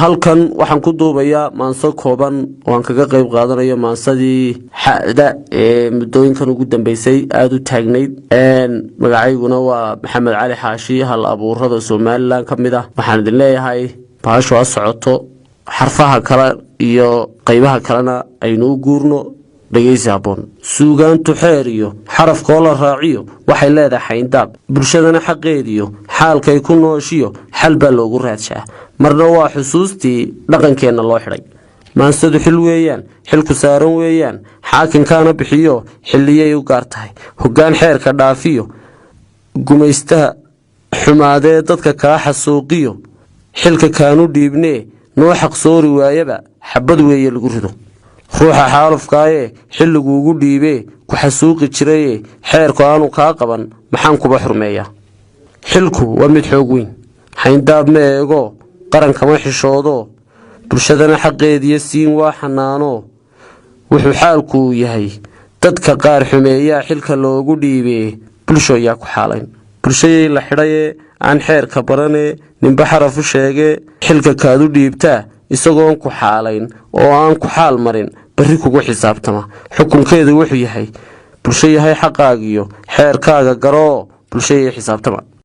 halkan waxaan ku duubayaa maanso kooban oo aan kaga qayb qaadanayo maansadii xaada ee muddooyinkan ugu dambeysay aad u taagnayd magacayguna waa maxamed cali xaashi hal abuurada Soomaaliland kamid ah waxaan idin leeyahay baasho ha socoto xarfaha kala iyo qaybaha kalena aynu u guurno dhageysi haboon suugaantu xeer iyo xarafka la raaciyo waxay leedahay xayndaab bulshadana xaqeediyo xaalkay ku nooshiyo xal baa loogu raadshaa marna waa xusuustii dhaqankeena loo xidhay maansadu xil weeyaan xilku saaran weeyaan xaakinkaana bixiyo xilliyay u gaar tahay hoggaan xeerka dhaafiyo gumaystaha xumaadee dadka kaa xasuuqiyo xilka kaanu dhiibnee noo xaq soori waayaba xabad weeye lagu rido ruuxa xaalufkaaye xilligu ugu dhiibee ku xasuuqi jiraye xeerku aanu kaa qaban maxaan kuba xurmeeyaa xilku waa mid xoog weyn xayndaab ma eego qarankama xishoodo bulshadana xaqeediyo siin waa xanaano wuxuu xaalku yahay dadka qaar xumeeyaa xilka loogu dhiibee bulsho yaa ku xaalayn bulshayay la xidhaye aan xeerka barane ninba xaraf u sheege xilka kaad u dhiibtaa isagoon ku xaalayn oo aan ku xaal marin bari kugu xisaabtama xukunkeedu wuxuu yahay bulsho yahay xaqaagiyo xeerkaaga garo bulshayay xisaabtama